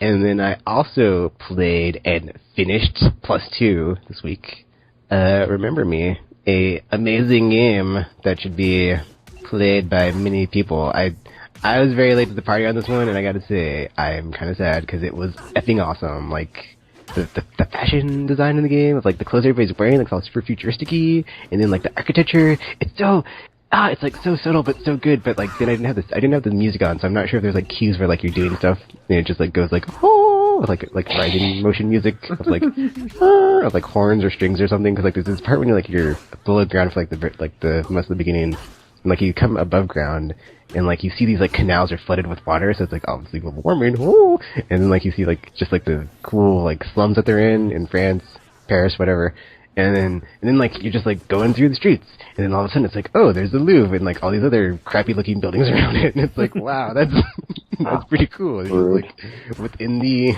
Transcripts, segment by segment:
And then I also played and finished +2 this week. Remember Me, a amazing game that should be played by many people. I was very late to the party on this one, and I gotta say, I'm kind of sad because it was effing awesome. Like, the fashion design in the game, of like the clothes everybody's wearing, like it's all super futuristic-y, and then like the architecture, it's so, it's like so subtle but so good. But like then I didn't have the music on, so I'm not sure if there's like cues where like you're doing stuff, and it just like goes like, oh, with like rising motion music of like, of like horns or strings or something. Because like there's this part when you're below ground for like the most of the beginning, and like you come above ground. And like you see these like canals are flooded with water, so it's like obviously global warming. Woo! And then like you see like just like the cool like slums that they're in France, Paris, whatever. And then like you're just like going through the streets, and then all of a sudden it's like, oh, there's the Louvre and like all these other crappy looking buildings around it, and it's like, wow, that's pretty cool. It's like within the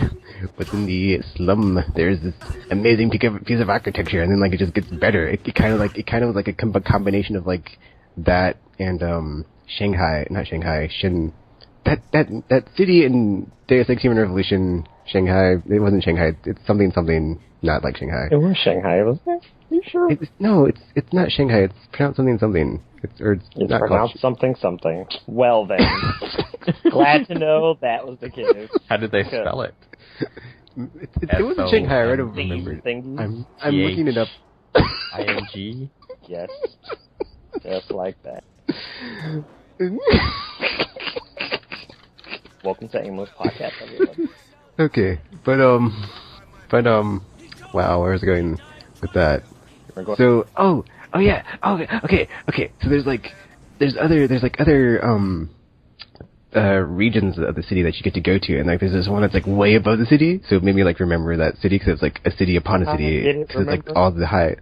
slum, there's this amazing piece of architecture, and then like it just gets better. It kind of was like a combination of like that and that city in Deus Ex Human Revolution, Shanghai. It wasn't Shanghai. It's something not like Shanghai. It was Shanghai, wasn't it? Are you sure? It's not Shanghai. It's pronounced something. It's not pronounced something. Well then, glad to know that was the case. How did they spell it? It wasn't Shanghai. I don't remember. I'm looking it up. ING. Yes, just like that. Welcome to Aimless Podcast, everyone. Okay, but wow, where was I going with that? So, okay. So there's other regions of the city that you get to go to, and like there's this one that's like way above the city, so it made me like remember that city because it's like a city upon a city, because it's like all the higher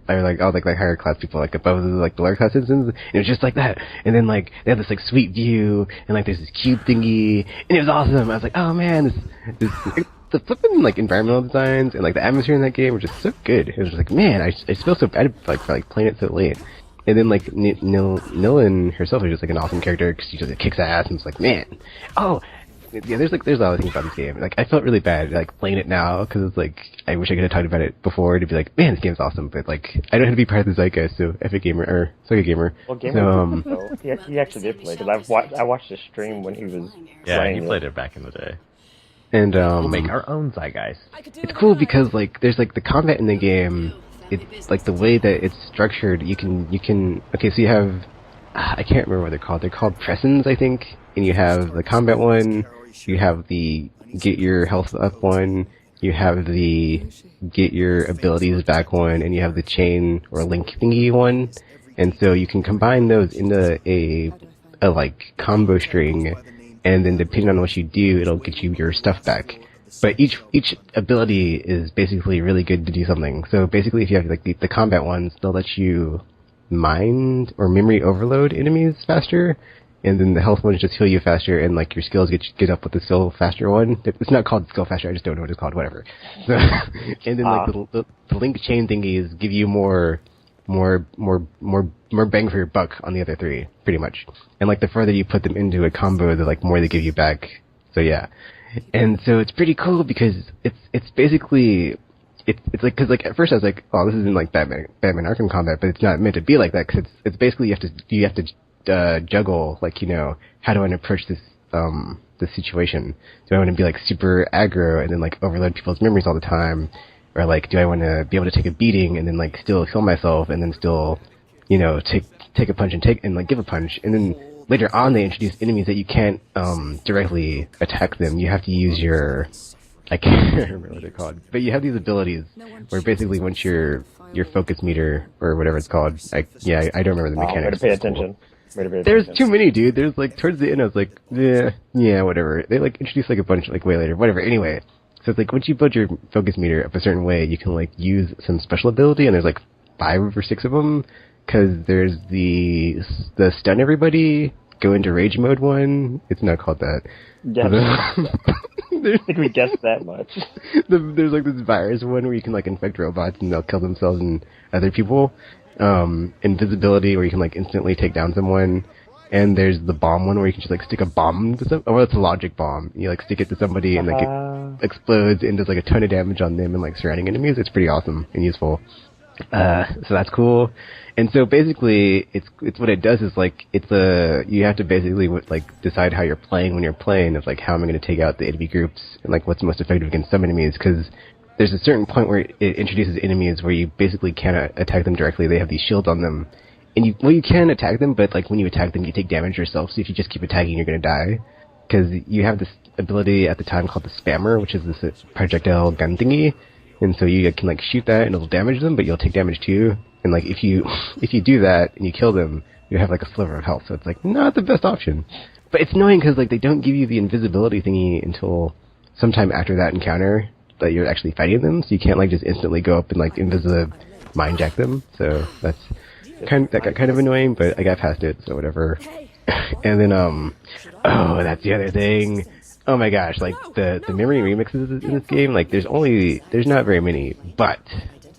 class people like above the lower class citizens, and it was just like that. And then like they had this like sweet view, and like there's this cube thingy, and it was awesome. I was like, oh man, the flipping like environmental designs and like the atmosphere in that game were just so good. It was just like, man, I feel so bad for playing it so late. And then, like, Nilin herself is just, like, an awesome character, because she just kicks ass, and it's like, man, yeah, there's a lot of things about this game. Like, I felt really bad, like, playing it now, because it's like, I wish I could have talked about it before, to be like, man, this game's awesome, but, like, I don't have to be part of the zeitgeist, so Epic Gamer, or Soga Gamer. Well, Gamer, he actually did play, because I watched his stream when he was playing. He played it back in the day. And, we'll make our own zeitgeist. It's cool, because, like, there's, like, the combat in the game. It's like the way that it's structured. You can. Okay, so you have. I can't remember what they're called. They're called Pressins, I think. And you have the combat one. You have the get your health up one. You have the get your abilities back one, and you have the chain or link thingy one. And so you can combine those into a like combo string, and then depending on what you do, it'll get you your stuff back. But each ability is basically really good to do something. So basically, if you have like the combat ones, they'll let you mind or memory overload enemies faster, and then the health ones just heal you faster, and like your skills get up with the skill faster one. It's not called skill faster. I just don't know what it's called. Whatever. So, and then like the link chain thingies give you more bang for your buck on the other three, pretty much. And like the further you put them into a combo, the like more they give you back. So yeah. And so it's pretty cool because it's basically it's like, because like at first I was like, oh, this isn't like Batman Arkham combat, but it's not meant to be like that, because it's basically you have to juggle, like, you know, how do I want to approach this situation? Do I want to be like super aggro and then like overload people's memories all the time, or like do I want to be able to take a beating and then like still heal myself and then still, you know, take a punch and like give a punch, and then later on, they introduce enemies that you can't directly attack them. You have to use your... I can't remember what they're called. But you have these abilities where basically once your focus meter, or whatever it's called... I don't remember the mechanics. Way to pay attention. There's too many, dude. There's like, towards the end, I was like, yeah, whatever. They like introduce like a bunch like way later. Whatever, anyway. So it's like, once you build your focus meter up a certain way, you can like use some special ability, and there's like 5 or 6 of them. Because there's the stun everybody, go into rage mode one. It's not called that. Yeah, I think we guessed that much. There's like this virus one where you can like infect robots and they'll kill themselves and other people. Invisibility, where you can like instantly take down someone. And there's the bomb one where you can just like stick a bomb to some. Oh, it's a logic bomb. You like stick it to somebody and like it explodes and does like a ton of damage on them and like surrounding enemies. It's pretty awesome and useful. So that's cool. And so basically, it's what it does is like you have to basically like decide how you're playing when you're playing. It's like how am I going to take out the enemy groups and like what's most effective against some enemies, because there's a certain point where it introduces enemies where you basically can't attack them directly. They have these shields on them. And you can attack them, but like when you attack them, you take damage yourself. So if you just keep attacking, you're going to die. Because you have this ability at the time called the Spammer, which is this projectile gun thingy. And so you can like shoot that and it'll damage them, but you'll take damage too. And like if you do that and you kill them, you have like a sliver of health. So it's like not the best option. But it's annoying because like they don't give you the invisibility thingy until sometime after that encounter that you're actually fighting them. So you can't like just instantly go up and like mind jack them. So that got kind of annoying, but I got past it, so whatever. And then, that's the other thing. Oh my gosh, like, the memory remixes in this game, like, there's not very many, but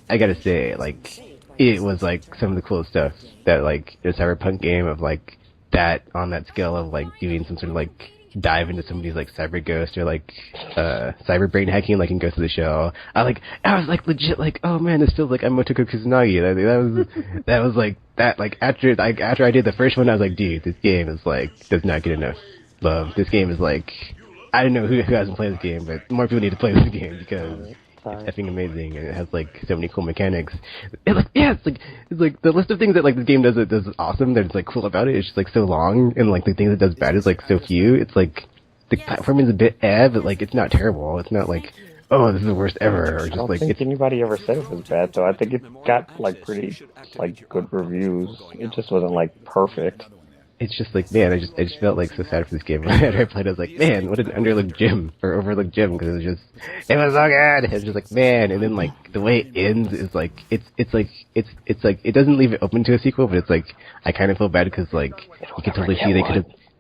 I gotta say, like, it was, like, some of the coolest stuff that, like, a cyberpunk game of, like, that, on that scale of, like, doing some sort of, like, dive into somebody's like cyber ghost or like cyber brain hacking like in Ghost of the Shell. I was like legit like, oh man, this feels like I'm Motoko Kusanagi. That was like that, like after I did the first one I was like, dude, this game is like does not get enough love. This game is like, I don't know who hasn't played this game, but more people need to play this game because it's effing amazing and it has like so many cool mechanics. It's like the list of things that like this game does awesome that it's like cool about it. It's just like so long, and like the things it does bad is like so few. It's like the platforming is a bit but like it's not terrible. It's not like, oh, this is the worst ever, or just I don't like think anybody ever said it was bad though. I think it got like pretty like good reviews. It just wasn't like perfect. It's just like, man, I just felt like so sad for this game. After I played, I was like, man, what an overlooked gem, because it was so good. It was just like, man, and then like the way it ends is like, it's like it doesn't leave it open to a sequel, but it's like I kind of feel bad because like you could totally see they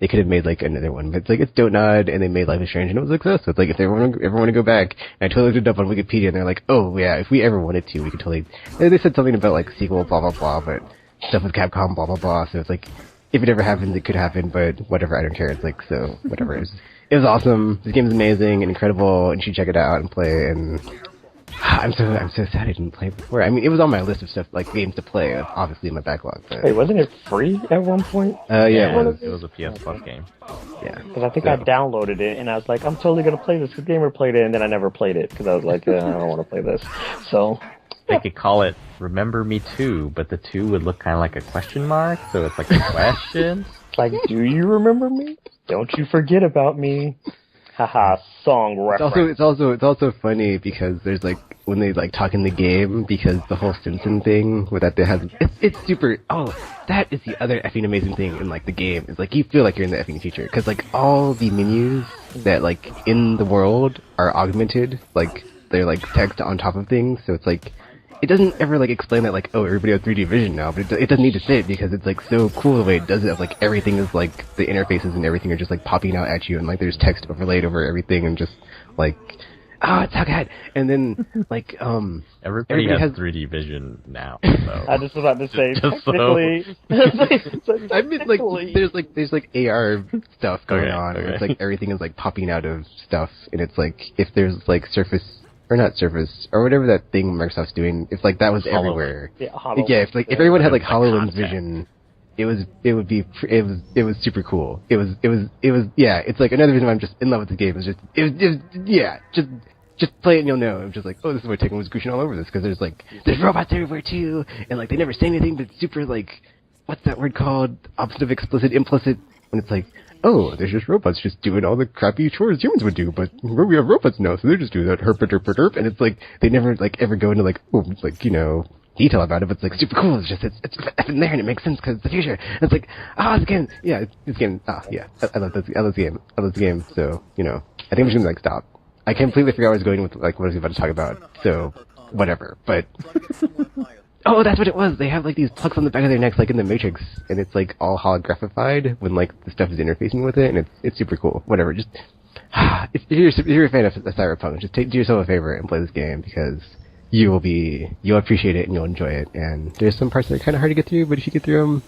could have made like another one, but it's like it's Donut and they made Life is Strange and it was a success. So it's like if they ever want to go back, and I totally looked it up on Wikipedia and they're like, oh yeah, if we ever wanted to, we could totally. They said something about like sequel, blah blah blah, but stuff with Capcom, blah blah blah. So it's like, if it ever happens, it could happen, but whatever, I don't care. It's like, so, whatever. It was awesome. This game is amazing and incredible, and you should check it out and play, and I'm so sad I didn't play it before. I mean, it was on my list of stuff, like, games to play, obviously in my backlog. But... Wait, wasn't it free at one point? Yeah, it was a PS Plus game. Yeah. Because I think I downloaded it, and I was like, I'm totally going to play this, because Gamer played it, and then I never played it, because I was like, I don't want to play this. So... They could call it Remember Me 2, but the 2 would look kind of like a question mark, so it's like a question. Like, do you remember me? Don't you forget about me? Haha, song reference. It's also funny because there's like, when they like talk in the game, because the whole Simpson thing, where that they has, it's super, that is the other effing amazing thing in like the game, is like you feel like you're in the effing future, because like all the menus that like in the world are augmented, like they're like text on top of things, so it's like, it doesn't ever like explain that like, oh, everybody has 3D vision now, but it doesn't need to say it because it's like so cool the way it does it. Of like everything is like the interfaces and everything are just like popping out at you, and like there's text overlaid over everything, and just like, oh, it's so good. And then like everybody has 3D vision now. So. I just was about to say technically. I mean, like there's like AR stuff going on, and it's like everything is like popping out of stuff, and it's like if there's like Surface. Or not Surface, or whatever that thing Microsoft's doing. If like that was everywhere, if everyone had like HoloLens vision, it was super cool. It was it's like another reason why I'm just in love with the game. Just play it and you'll know. I'm just like, oh, this is why Tekken was Gushing all over this, because there's robots everywhere too, and like they never say anything, but super like, what's that word called? Opposite of explicit, implicit, when it's like, oh, there's just robots just doing all the crappy chores humans would do, but we have robots now, so they're just doing that herp, and it's like, they never, like, ever go into, like, detail about it, but it's, like, super cool, it's in there, and it makes sense, because it's the future, and it's like, this game, I love the game, so, I think I'm just gonna, like, stop. I completely forgot where I was going with, like, what I was about to talk about, so, whatever, but... Oh, that's what it was. They have like these plugs on the back of their necks, like in the Matrix, and it's like all holographified when like the stuff is interfacing with it, and it's super cool. Whatever. Just if you're a fan of Cyberpunk, just do yourself a favor and play this game, because you'll appreciate it and you'll enjoy it. And there's some parts that are kind of hard to get through, but if you get through them,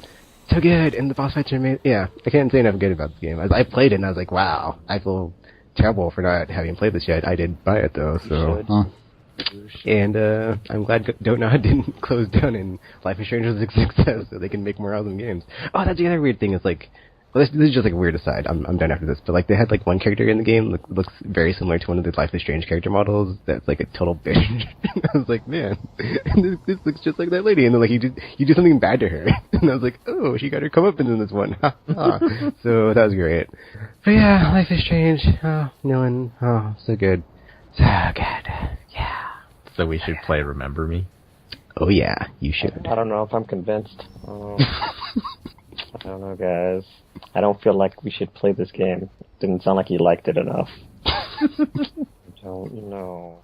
so good, and the boss fights are amazing. Yeah, I can't say enough good about the game. As I played it, and I was like, wow, I feel terrible for not having played this yet. I did buy it though, so. And I'm glad Donut didn't close down and Life is Strange was a success, so they can make more awesome games. Oh, that's the other weird thing. Is like, well, this is just like a weird aside. I'm done after this, but like they had like one character in the game that looks very similar to one of the Life is Strange character models. That's like a total bitch. I was like, man, this looks just like that lady. And then like you do something bad to her, and I was like, oh, she got her comeuppance in this one. So that was great. But yeah, Life is Strange. Oh, no one. Oh, so good. So good. Yeah. So we should play Remember Me? Oh yeah, you should. I don't know if I'm convinced. I don't know, guys. I don't feel like we should play this game. Didn't sound like you liked it enough. I don't know.